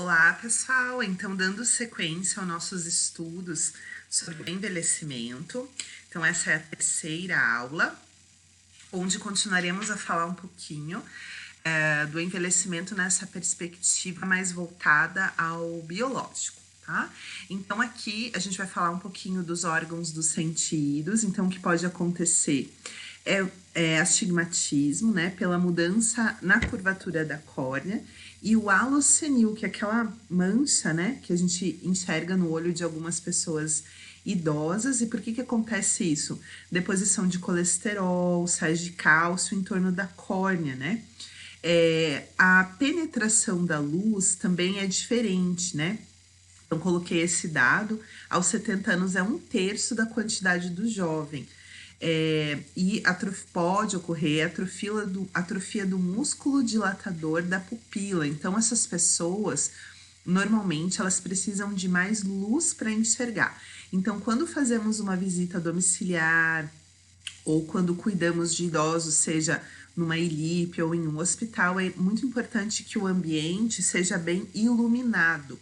Olá, pessoal! Então, dando sequência aos nossos estudos sobre o envelhecimento. Então, essa é a terceira aula, onde continuaremos a falar um pouquinho do envelhecimento nessa perspectiva mais voltada ao biológico, tá? Então, aqui a gente vai falar um pouquinho dos órgãos dos sentidos. Então, o que pode acontecer é astigmatismo, né? Pela mudança na curvatura da córnea. E o halo senil, que é aquela mancha, né, que a gente enxerga no olho de algumas pessoas idosas. E por que acontece isso? Deposição de colesterol, sais de cálcio em torno da córnea, né? A penetração da luz também é diferente, né? Então, coloquei esse dado, aos 70 anos é 1/3 da quantidade do jovem. E pode ocorrer atrofia do músculo dilatador da pupila. Então, essas pessoas, normalmente, elas precisam de mais luz para enxergar. Então, quando fazemos uma visita domiciliar ou quando cuidamos de idosos, seja numa ILIP ou em um hospital, é muito importante que o ambiente seja bem iluminado.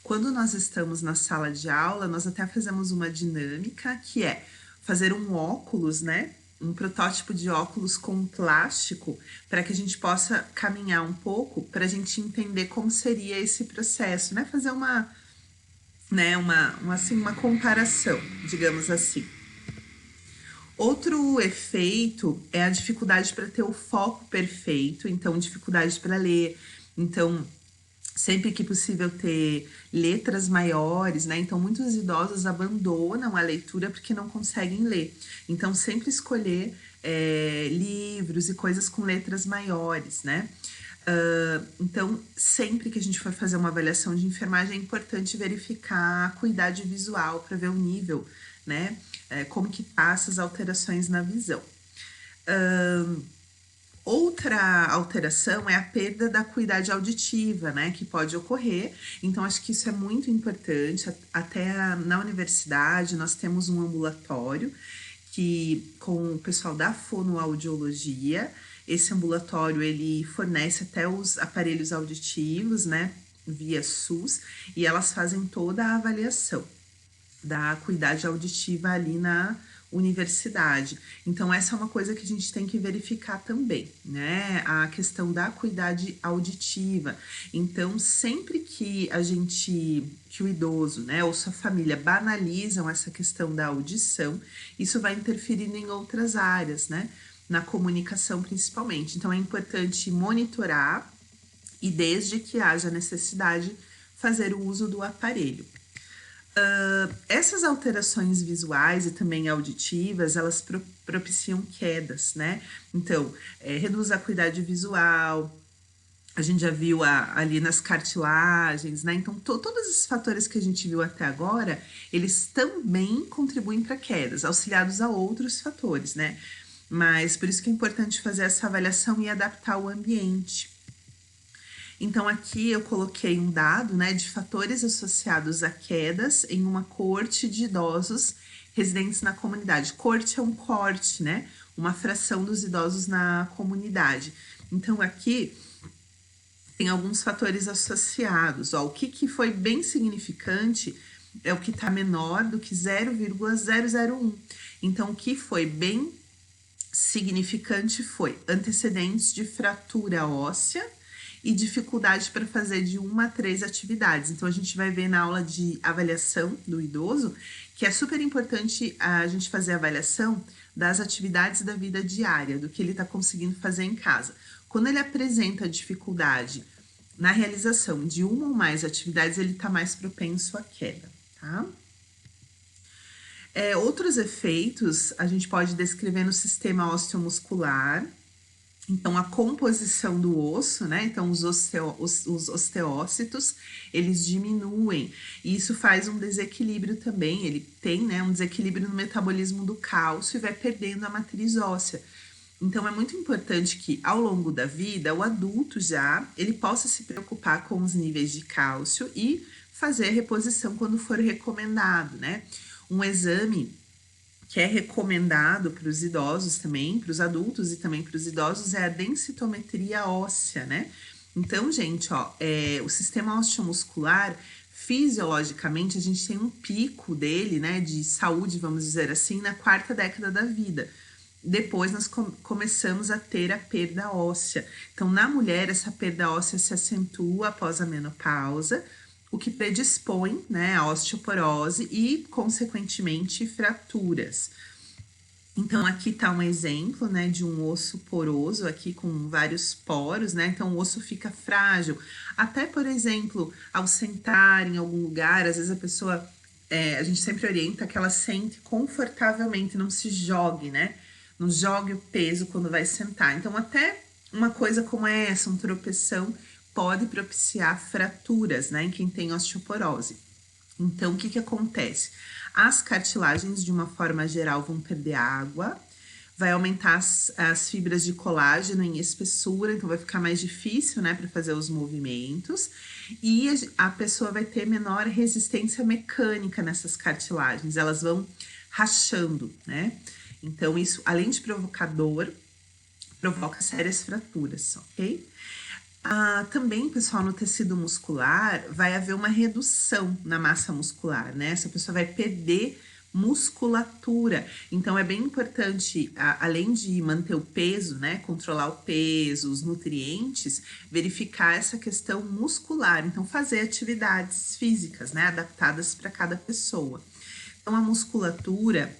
Quando nós estamos na sala de aula, nós até fazemos uma dinâmica que é fazer um óculos, né? Um protótipo de óculos com plástico para que a gente possa caminhar um pouco para a gente entender como seria esse processo, né? Fazer uma comparação, digamos assim. Outro efeito é a dificuldade para ter o foco perfeito, então dificuldade para ler. Então, sempre que possível ter letras maiores, né? Então, muitos idosos abandonam a leitura porque não conseguem ler. Então, sempre escolher livros e coisas com letras maiores, né? Então, sempre que a gente for fazer uma avaliação de enfermagem, é importante verificar a acuidade visual para ver o nível, né? Como que tá essas alterações na visão. Outra alteração é a perda da acuidade auditiva, né, que pode ocorrer. Então, acho que isso é muito importante. Até na universidade, nós temos um ambulatório com o pessoal da fonoaudiologia. Esse ambulatório, ele fornece até os aparelhos auditivos, né, via SUS, e elas fazem toda a avaliação da acuidade auditiva ali na universidade. Então, essa é uma coisa que a gente tem que verificar também, né? A questão da acuidade auditiva. Então, sempre que o idoso, né, ou sua família banalizam essa questão da audição, isso vai interferindo em outras áreas, né? Na comunicação, principalmente. Então, é importante monitorar e, desde que haja necessidade, fazer o uso do aparelho. Essas alterações visuais e também auditivas, elas propiciam quedas, né? Então, reduz a acuidade visual, a gente já viu ali nas cartilagens, né? Então, todos esses fatores que a gente viu até agora, eles também contribuem para quedas, auxiliados a outros fatores, né? Mas por isso que é importante fazer essa avaliação e adaptar o ambiente. Então, aqui eu coloquei um dado, né, de fatores associados a quedas em uma coorte de idosos residentes na comunidade. Coorte é um corte, né, uma fração dos idosos na comunidade. Então, aqui tem alguns fatores associados. Ó, o que foi bem significante é o que está menor do que 0,001. Então, o que foi bem significante foi antecedentes de fratura óssea e dificuldade para fazer de 1 a 3 atividades. Então, a gente vai ver na aula de avaliação do idoso que é super importante a gente fazer a avaliação das atividades da vida diária, do que ele está conseguindo fazer em casa. Quando ele apresenta dificuldade na realização de uma ou mais atividades, ele está mais propenso à queda, tá? Outros efeitos a gente pode descrever no sistema osteomuscular. Então, a composição do osso, né? Então, os osteócitos, eles diminuem. E isso faz um desequilíbrio também. Ele tem, né, um desequilíbrio no metabolismo do cálcio e vai perdendo a matriz óssea. Então, é muito importante que, ao longo da vida, o adulto ele possa se preocupar com os níveis de cálcio e fazer a reposição quando for recomendado, né? Um exame que é recomendado para os idosos também, para os adultos e também para os idosos, é a densitometria óssea, né? Então, gente, ó, o sistema osteomuscular, fisiologicamente, a gente tem um pico dele, né, de saúde, vamos dizer assim, na quarta década da vida. Depois nós começamos a ter a perda óssea. Então, na mulher, essa perda óssea se acentua após a menopausa, o que predispõe, né, à osteoporose e, consequentemente, fraturas. Então, aqui está um exemplo, né, de um osso poroso aqui com vários poros, né? Então, o osso fica frágil. Até, por exemplo, ao sentar em algum lugar, às vezes a pessoa, a gente sempre orienta que ela sente confortavelmente, não se jogue, né? Não jogue o peso quando vai sentar. Então, até uma coisa como essa, um tropeção, pode propiciar fraturas, né, em quem tem osteoporose. Então, o que acontece? As cartilagens, de uma forma geral, vão perder água, vai aumentar as fibras de colágeno em espessura, então vai ficar mais difícil, né, para fazer os movimentos, e a pessoa vai ter menor resistência mecânica nessas cartilagens, elas vão rachando, né? Então, isso, além de provocador, provoca sérias fraturas, ok? Também, pessoal, no tecido muscular, vai haver uma redução na massa muscular, né? Essa pessoa vai perder musculatura. Então, é bem importante, além de manter o peso, né? Controlar o peso, os nutrientes, verificar essa questão muscular. Então, fazer atividades físicas, né? Adaptadas para cada pessoa. Então, a musculatura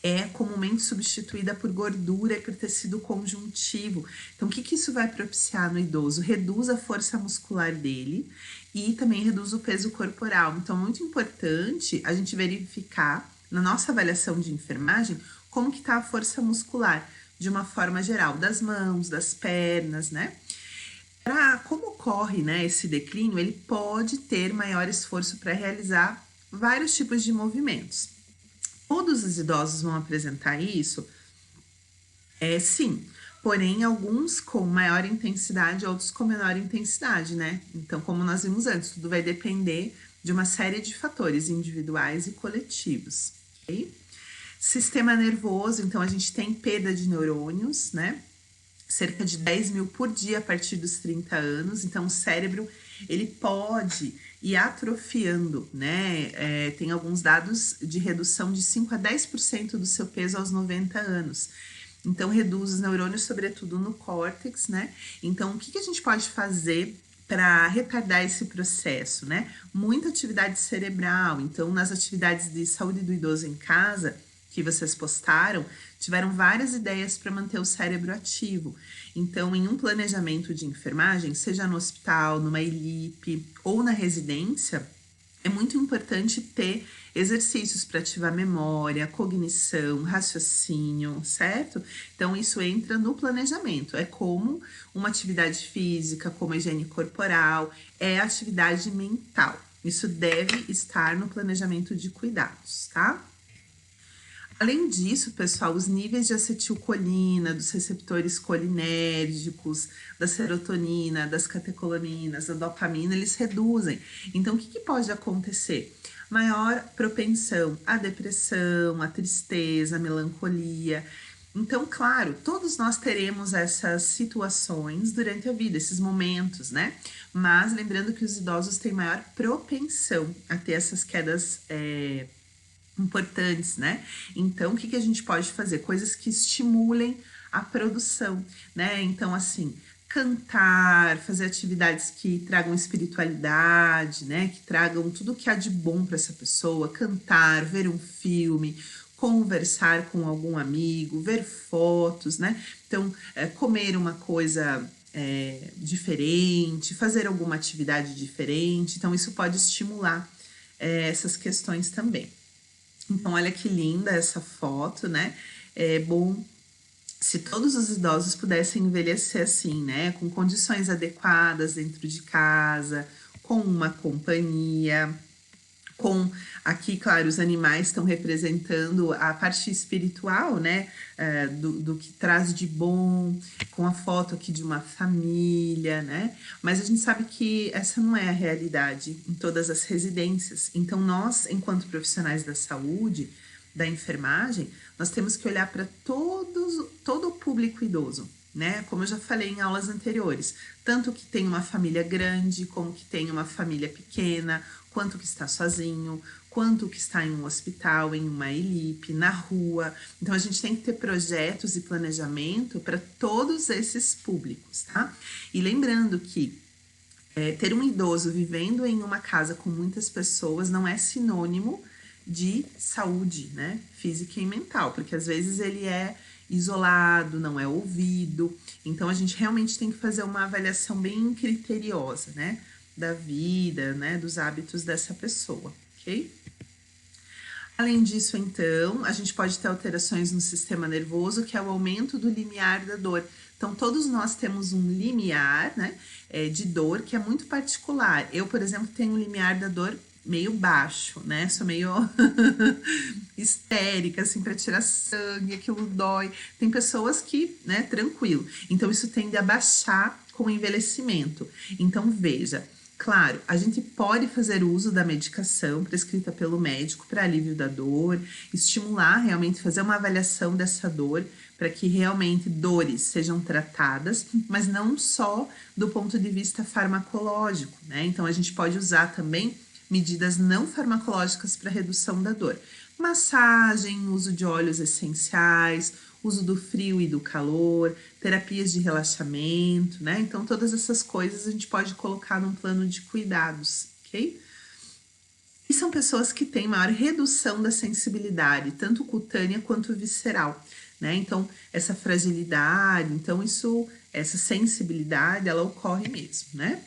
é comumente substituída por gordura e por tecido conjuntivo. Então, o que isso vai propiciar no idoso? Reduz a força muscular dele e também reduz o peso corporal. Então, é muito importante a gente verificar, na nossa avaliação de enfermagem, como que está a força muscular, de uma forma geral, das mãos, das pernas, né? Como ocorre, né, esse declínio, ele pode ter maior esforço para realizar vários tipos de movimentos. Todos os idosos vão apresentar isso? Sim. Porém, alguns com maior intensidade, outros com menor intensidade, né? Então, como nós vimos antes, tudo vai depender de uma série de fatores individuais e coletivos, ok? Sistema nervoso, então a gente tem perda de neurônios, né? Cerca de 10 mil por dia a partir dos 30 anos. Então, o cérebro, ele pode ir atrofiando, né? Tem alguns dados de redução de 5 a 10% do seu peso aos 90 anos. Então, reduz os neurônios, sobretudo no córtex, né? Então, o que a gente pode fazer para retardar esse processo, né? Muita atividade cerebral. Então, nas atividades de saúde do idoso em casa, que vocês postaram, tiveram várias ideias para manter o cérebro ativo. Então, em um planejamento de enfermagem, seja no hospital, numa ELIP ou na residência, é muito importante ter exercícios para ativar memória, cognição, raciocínio, certo? Então, isso entra no planejamento. É como uma atividade física, como a higiene corporal, é atividade mental. Isso deve estar no planejamento de cuidados, tá? Além disso, pessoal, os níveis de acetilcolina, dos receptores colinérgicos, da serotonina, das catecolaminas, da dopamina, eles reduzem. Então, o que pode acontecer? Maior propensão à depressão, à tristeza, à melancolia. Então, claro, todos nós teremos essas situações durante a vida, esses momentos, né? Mas lembrando que os idosos têm maior propensão a ter essas quedas importantes, né? Então, o que a gente pode fazer? Coisas que estimulem a produção, né? Então, assim, cantar, fazer atividades que tragam espiritualidade, né? Que tragam tudo que há de bom para essa pessoa, cantar, ver um filme, conversar com algum amigo, ver fotos, né? Então, comer uma coisa diferente, fazer alguma atividade diferente. Então, isso pode estimular essas questões também. Então, olha que linda essa foto, né? É bom se todos os idosos pudessem envelhecer assim, né? Com condições adequadas dentro de casa, com uma companhia, com aqui, claro, os animais estão representando a parte espiritual, né, do que traz de bom, com a foto aqui de uma família, né, mas a gente sabe que essa não é a realidade em todas as residências. Então, nós, enquanto profissionais da saúde, da enfermagem, nós temos que olhar para todo o público idoso, né? Como eu já falei em aulas anteriores, tanto que tem uma família grande, como que tem uma família pequena, quanto que está sozinho, quanto que está em um hospital, em uma ELIP, na rua. Então, a gente tem que ter projetos e planejamento para todos esses públicos, tá? E lembrando que ter um idoso vivendo em uma casa com muitas pessoas não é sinônimo de saúde, né? Física e mental, porque às vezes ele é isolado, não é ouvido. Então, a gente realmente tem que fazer uma avaliação bem criteriosa, né? Da vida, né? Dos hábitos dessa pessoa, ok? Além disso, então, a gente pode ter alterações no sistema nervoso, que é o aumento do limiar da dor. Então, todos nós temos um limiar, né, de dor que é muito particular. Eu, por exemplo, tenho um limiar da dor meio baixo, né? Sou meio histérica, assim, para tirar sangue, aquilo dói. Tem pessoas que, né, tranquilo. Então, isso tende a baixar com o envelhecimento. Então, veja, claro, a gente pode fazer uso da medicação prescrita pelo médico para alívio da dor, estimular realmente, fazer uma avaliação dessa dor para que realmente dores sejam tratadas, mas não só do ponto de vista farmacológico, né? Então, a gente pode usar também medidas não farmacológicas para redução da dor. Massagem, uso de óleos essenciais, uso do frio e do calor, terapias de relaxamento, né? Então, todas essas coisas a gente pode colocar num plano de cuidados, ok? E são pessoas que têm maior redução da sensibilidade, tanto cutânea quanto visceral, né? Então, essa fragilidade, então essa sensibilidade, ela ocorre mesmo, né?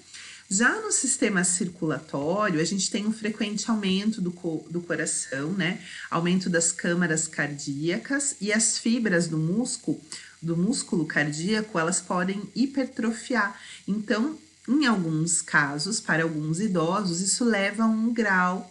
Já no sistema circulatório, a gente tem um frequente aumento do coração, né? Aumento das câmaras cardíacas e as fibras do músculo cardíaco, elas podem hipertrofiar. Então, em alguns casos, para alguns idosos, isso leva a um grau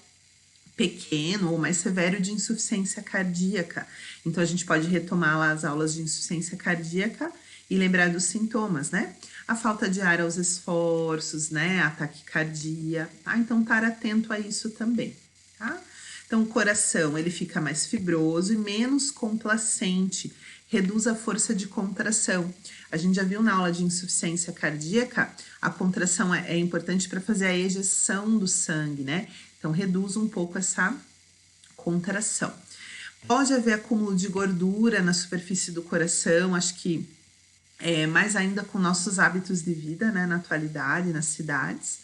pequeno ou mais severo de insuficiência cardíaca. Então, a gente pode retomar lá as aulas de insuficiência cardíaca e lembrar dos sintomas, né? A falta de ar aos esforços, né? A taquicardia, tá? Então, estar atento a isso também, tá? Então, o coração, ele fica mais fibroso e menos complacente, reduz a força de contração. A gente já viu na aula de insuficiência cardíaca, a contração é importante para fazer a ejeção do sangue, né? Então, reduz um pouco essa contração. Pode haver acúmulo de gordura na superfície do coração, acho que mais ainda com nossos hábitos de vida, né, na atualidade, nas cidades.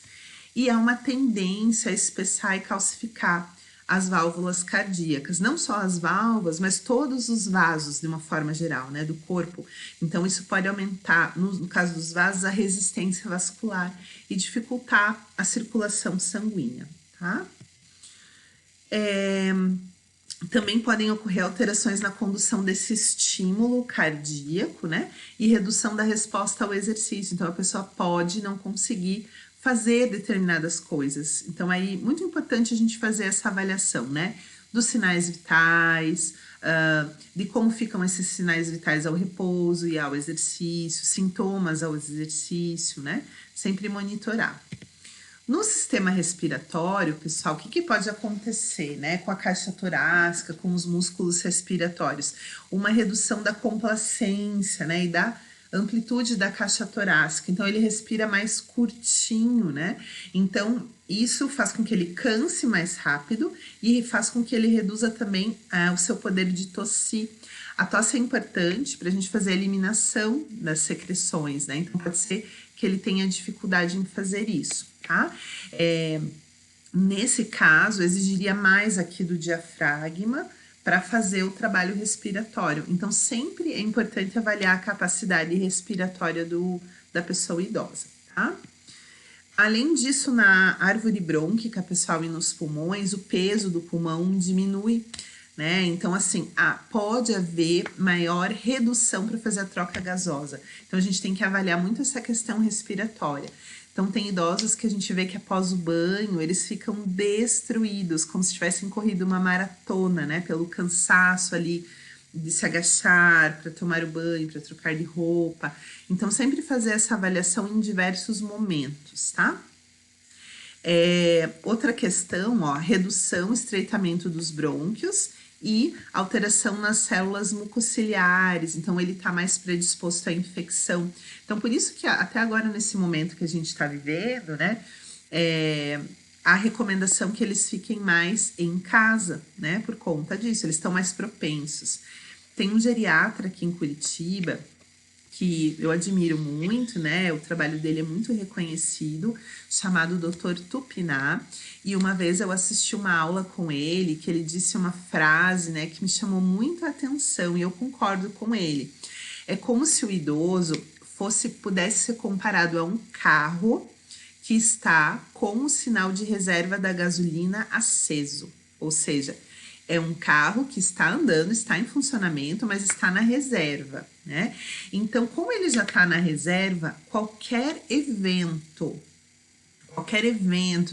E há uma tendência a espessar e calcificar as válvulas cardíacas, não só as válvulas, mas todos os vasos de uma forma geral, né, do corpo. Então, isso pode aumentar, no caso dos vasos, a resistência vascular e dificultar a circulação sanguínea, tá? Também podem ocorrer alterações na condução desse estímulo cardíaco, né? E redução da resposta ao exercício. Então, a pessoa pode não conseguir fazer determinadas coisas. Então, aí, muito importante a gente fazer essa avaliação, né? Dos sinais vitais, de como ficam esses sinais vitais ao repouso e ao exercício, sintomas ao exercício, né? Sempre monitorar. No sistema respiratório, pessoal, o que pode acontecer, né, com a caixa torácica, com os músculos respiratórios? Uma redução da complacência, né, e da amplitude da caixa torácica. Então, ele respira mais curtinho, né? Então, isso faz com que ele canse mais rápido e faz com que ele reduza também o seu poder de tossir. A tosse é importante para a gente fazer a eliminação das secreções, né? Então, pode ser que ele tenha dificuldade em fazer isso, tá? Nesse caso, exigiria mais aqui do diafragma para fazer o trabalho respiratório. Então, sempre é importante avaliar a capacidade respiratória da pessoa idosa, tá? Além disso, na árvore brônquica, pessoal, e nos pulmões, o peso do pulmão diminui, né? Então, assim, pode haver maior redução para fazer a troca gasosa. Então, a gente tem que avaliar muito essa questão respiratória. Então, tem idosos que a gente vê que após o banho, eles ficam destruídos, como se tivessem corrido uma maratona, né? Pelo cansaço ali de se agachar para tomar o banho, para trocar de roupa. Então, sempre fazer essa avaliação em diversos momentos, tá? Outra questão, redução, estreitamento dos brônquios e alteração nas células mucociliares, então ele está mais predisposto à infecção. Então, por isso que até agora, nesse momento que a gente está vivendo, né, a recomendação que eles fiquem mais em casa, né, por conta disso, eles estão mais propensos. Tem um geriatra aqui em Curitiba, que eu admiro muito, né? O trabalho dele é muito reconhecido, chamado Dr. Tupiná. E uma vez eu assisti uma aula com ele, que ele disse uma frase, né, que me chamou muito a atenção, e eu concordo com ele. É como se o idoso pudesse ser comparado a um carro que está com o sinal de reserva da gasolina aceso, ou seja, é um carro que está andando, está em funcionamento, mas está na reserva, né? Então, como ele já está na reserva, qualquer evento,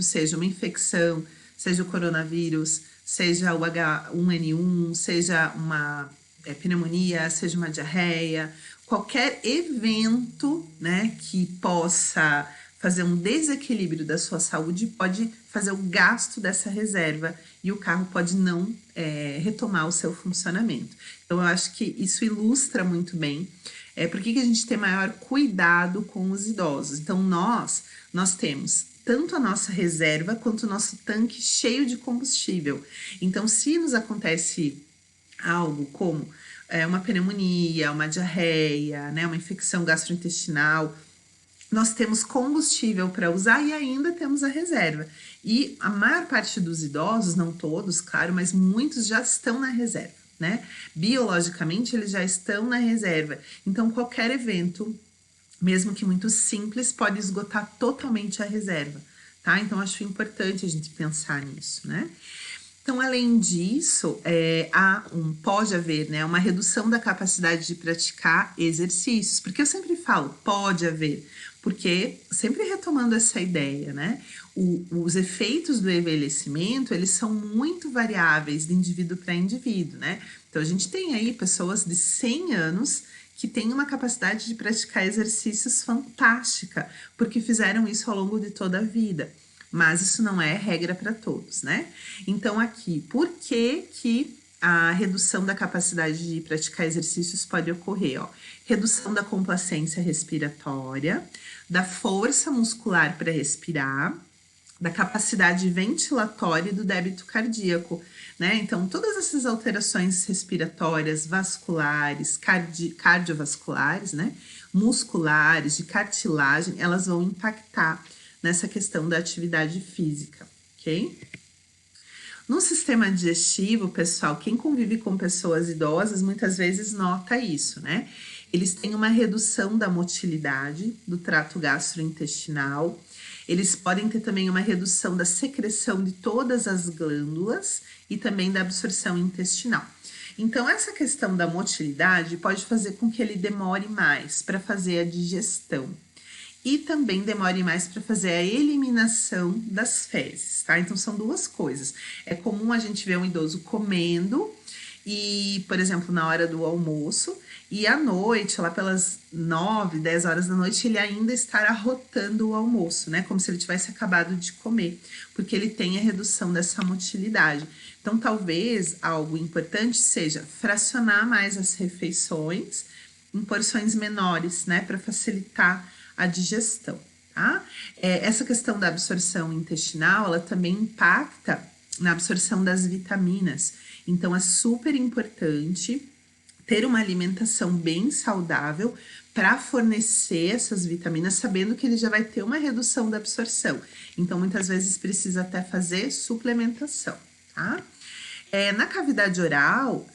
seja uma infecção, seja o coronavírus, seja o H1N1, seja uma pneumonia, seja uma diarreia, qualquer evento, né, que possa fazer um desequilíbrio da sua saúde pode fazer o gasto dessa reserva e o carro pode não retomar o seu funcionamento. Então, eu acho que isso ilustra muito bem por que a gente tem maior cuidado com os idosos. Então, nós temos tanto a nossa reserva quanto o nosso tanque cheio de combustível. Então, se nos acontece algo como uma pneumonia, uma diarreia, né, uma infecção gastrointestinal, nós temos combustível para usar e ainda temos a reserva. E a maior parte dos idosos, não todos, claro, mas muitos já estão na reserva, né? Biologicamente, eles já estão na reserva. Então, qualquer evento, mesmo que muito simples, pode esgotar totalmente a reserva, tá? Então, acho importante a gente pensar nisso, né? Então, além disso, pode haver, né, uma redução da capacidade de praticar exercícios, porque eu sempre falo, pode haver, porque sempre retomando essa ideia, né, os efeitos do envelhecimento, eles são muito variáveis de indivíduo para indivíduo, né, então a gente tem aí pessoas de 100 anos que têm uma capacidade de praticar exercícios fantástica, porque fizeram isso ao longo de toda a vida. Mas isso não é regra para todos, né? Então, aqui, por que a redução da capacidade de praticar exercícios pode ocorrer? Ó? Redução da complacência respiratória, da força muscular para respirar, da capacidade ventilatória e do débito cardíaco, né? Então, todas essas alterações respiratórias, vasculares, cardiovasculares, né? Musculares, de cartilagem, elas vão impactar nessa questão da atividade física, ok? No sistema digestivo, pessoal, quem convive com pessoas idosas muitas vezes nota isso, né? Eles têm uma redução da motilidade do trato gastrointestinal, eles podem ter também uma redução da secreção de todas as glândulas e também da absorção intestinal. Então, essa questão da motilidade pode fazer com que ele demore mais para fazer a digestão. E também demore mais para fazer a eliminação das fezes, tá? Então, são duas coisas. É comum a gente ver um idoso comendo e, por exemplo, na hora do almoço, e à noite, lá pelas 9, 10 horas da noite, ele ainda estar arrotando o almoço, né? Como se ele tivesse acabado de comer, porque ele tem a redução dessa motilidade. Então, talvez algo importante seja fracionar mais as refeições em porções menores, né? Para facilitar a digestão, tá? Essa questão da absorção intestinal, ela também impacta na absorção das vitaminas. Então, é super importante ter uma alimentação bem saudável para fornecer essas vitaminas, sabendo que ele já vai ter uma redução da absorção. Então, muitas vezes precisa até fazer suplementação, tá? Na cavidade oral,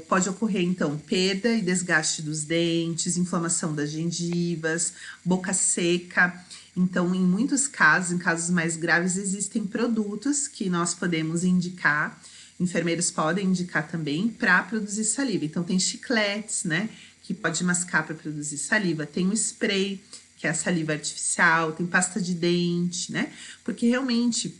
pode ocorrer, então, perda e desgaste dos dentes, inflamação das gengivas, boca seca. Então, em muitos casos, em casos mais graves, existem produtos que nós podemos indicar, enfermeiros podem indicar também para produzir saliva. Então, tem chicletes, né, que pode mascar para produzir saliva. Tem o spray, que é a saliva artificial, tem pasta de dente, né, porque realmente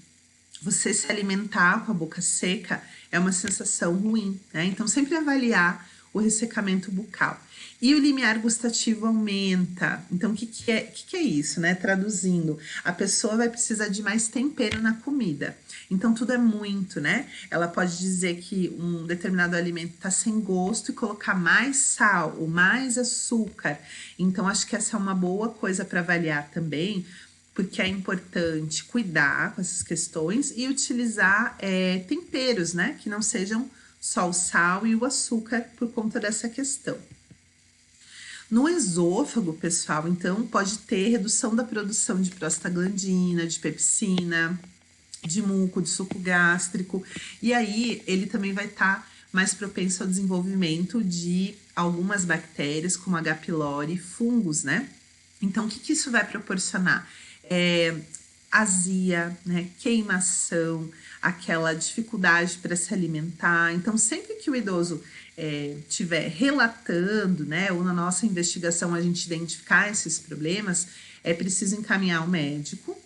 você se alimentar com a boca seca é uma sensação ruim, né? Então, sempre avaliar o ressecamento bucal. E o limiar gustativo aumenta. Então, o que é isso, né? Traduzindo, a pessoa vai precisar de mais tempero na comida. Então, tudo é muito, né? Ela pode dizer que um determinado alimento está sem gosto e colocar mais sal ou mais açúcar. Então, acho que essa é uma boa coisa para avaliar também, porque é importante cuidar com essas questões e utilizar temperos, né? Que não sejam só o sal e o açúcar por conta dessa questão. No esôfago, pessoal, então, pode ter redução da produção de prostaglandina, de pepsina, de muco, de suco gástrico. E aí, ele também vai estar mais propenso ao desenvolvimento de algumas bactérias, como H. pylori, fungos, né? Então, o que isso vai proporcionar? Azia, né? Queimação, aquela dificuldade para se alimentar. Então, sempre que o idoso estiver relatando, né, ou na nossa investigação a gente identificar esses problemas, é preciso encaminhar o médico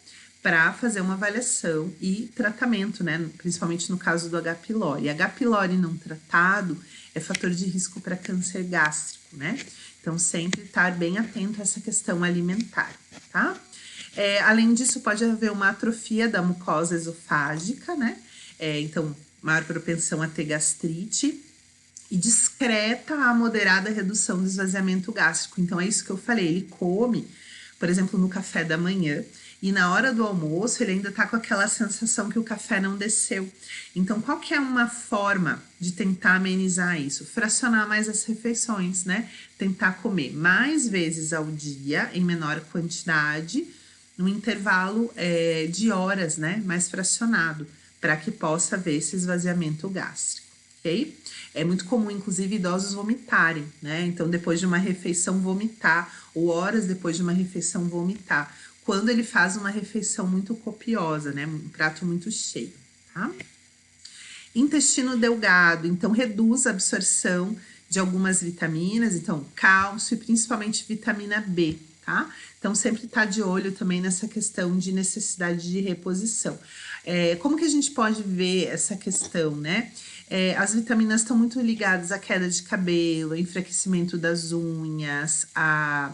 para fazer uma avaliação e tratamento, né, principalmente no caso do H. pylori. H. pylori não tratado é fator de risco para câncer gástrico, né? Então, sempre estar bem atento a essa questão alimentar, tá? Além disso, pode haver uma atrofia da mucosa esofágica, né? Então, maior propensão a ter gastrite e discreta a moderada redução do esvaziamento gástrico. Então, é isso que eu falei, ele come, por exemplo, no café da manhã, e na hora do almoço ele ainda tá com aquela sensação que o café não desceu. Então, qual que é uma forma de tentar amenizar isso? Fracionar mais as refeições, né? Tentar comer mais vezes ao dia, em menor quantidade, no intervalo de horas, né? Mais fracionado, para que possa haver esse esvaziamento gástrico, ok? É muito comum, inclusive, idosos vomitarem, né? Então, depois de uma refeição, vomitar, ou horas depois de uma refeição, vomitar. Quando ele faz uma refeição muito copiosa, né? Um prato muito cheio, tá? Intestino delgado, então, reduz a absorção de algumas vitaminas, então, cálcio e principalmente vitamina B, tá? Então, sempre tá de olho também nessa questão de necessidade de reposição. Como que a gente pode ver essa questão, né? As vitaminas estão muito ligadas à queda de cabelo, enfraquecimento das unhas, a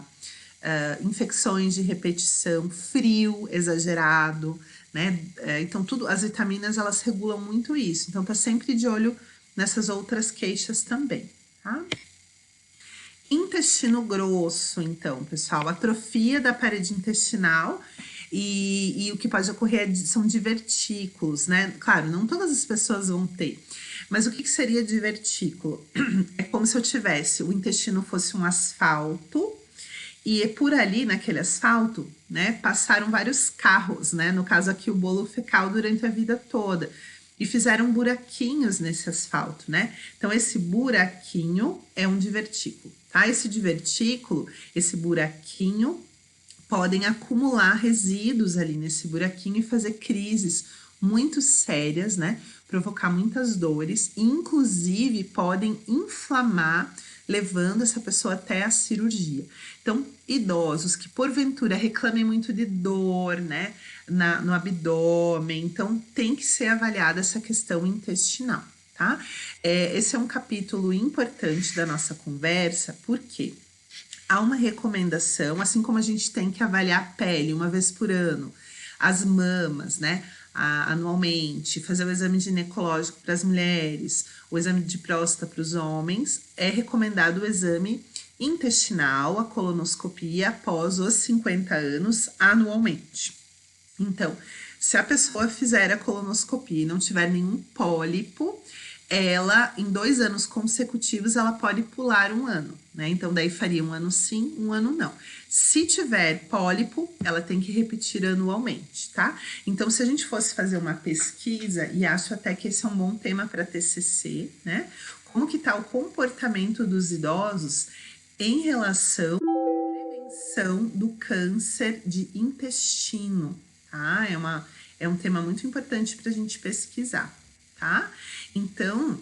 infecções de repetição, frio exagerado, né? Então, as vitaminas, elas regulam muito isso. Então, tá sempre de olho nessas outras queixas também, tá? Intestino grosso, então, pessoal, atrofia da parede intestinal e o que pode ocorrer são divertículos, né? Claro, não todas as pessoas vão ter, mas o que seria divertículo? É como se eu tivesse, o intestino fosse um asfalto e por ali, naquele asfalto, né, passaram vários carros, né? No caso aqui, o bolo fecal durante a vida toda. E fizeram buraquinhos nesse asfalto, né? Então, esse buraquinho é um divertículo, tá? Esse divertículo, esse buraquinho, podem acumular resíduos ali nesse buraquinho e fazer crises muito sérias, né? Provocar muitas dores, inclusive podem inflamar, levando essa pessoa até a cirurgia. Então, idosos que porventura reclamem muito de dor, né, no abdômen, então tem que ser avaliada essa questão intestinal, tá? Esse é um capítulo importante da nossa conversa, porque há uma recomendação, assim como a gente tem que avaliar a pele uma vez por ano, as mamas, né, anualmente, fazer o exame ginecológico para as mulheres, o exame de próstata para os homens, é recomendado o exame intestinal, a colonoscopia, após os 50 anos, anualmente. Então, se a pessoa fizer a colonoscopia e não tiver nenhum pólipo, ela, em 2 anos consecutivos, ela pode pular um ano, né? Então, daí faria um ano sim, um ano não. Se tiver pólipo, ela tem que repetir anualmente, tá? Então, se a gente fosse fazer uma pesquisa, e acho até que esse é um bom tema para TCC, né? Como que tá o comportamento dos idosos em relação à prevenção do câncer de intestino, tá? É um tema muito importante para a gente pesquisar, tá? Então,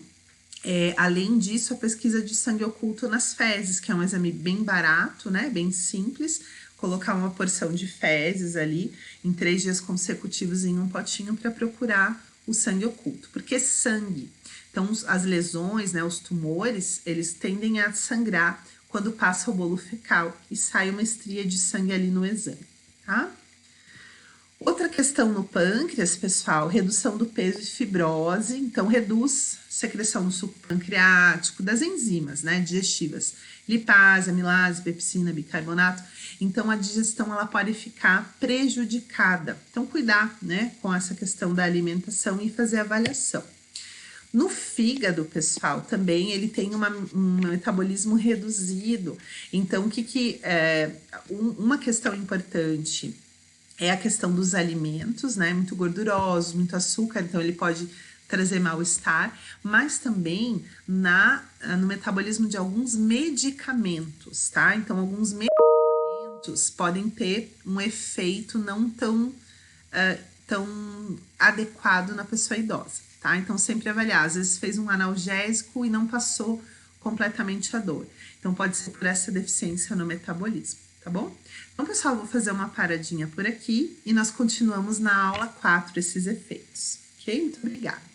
além disso, a pesquisa de sangue oculto nas fezes, que é um exame bem barato, né? Bem simples, colocar uma porção de fezes ali em 3 dias consecutivos em um potinho para procurar o sangue oculto. Porque sangue, então as lesões, né? Os tumores, eles tendem a sangrar quando passa o bolo fecal e sai uma estria de sangue ali no exame, tá? Outra questão no pâncreas, pessoal, redução do peso e fibrose, então reduz a secreção do suco pancreático, das enzimas, né, digestivas, lipase, amilase, pepsina, bicarbonato. Então a digestão ela pode ficar prejudicada. Então cuidar, né, com essa questão da alimentação e fazer avaliação. No fígado, pessoal, também ele tem um metabolismo reduzido. Então uma questão importante é a questão dos alimentos, né? Muito gordurosos, muito açúcar, então ele pode trazer mal-estar, mas também no metabolismo de alguns medicamentos, tá? Então, alguns medicamentos podem ter um efeito não tão adequado na pessoa idosa, tá? Então, sempre avaliar. Às vezes fez um analgésico e não passou completamente a dor. Então, pode ser por essa deficiência no metabolismo, tá bom? Então, pessoal, vou fazer uma paradinha por aqui e nós continuamos na aula 4 esses efeitos, ok? Muito obrigada.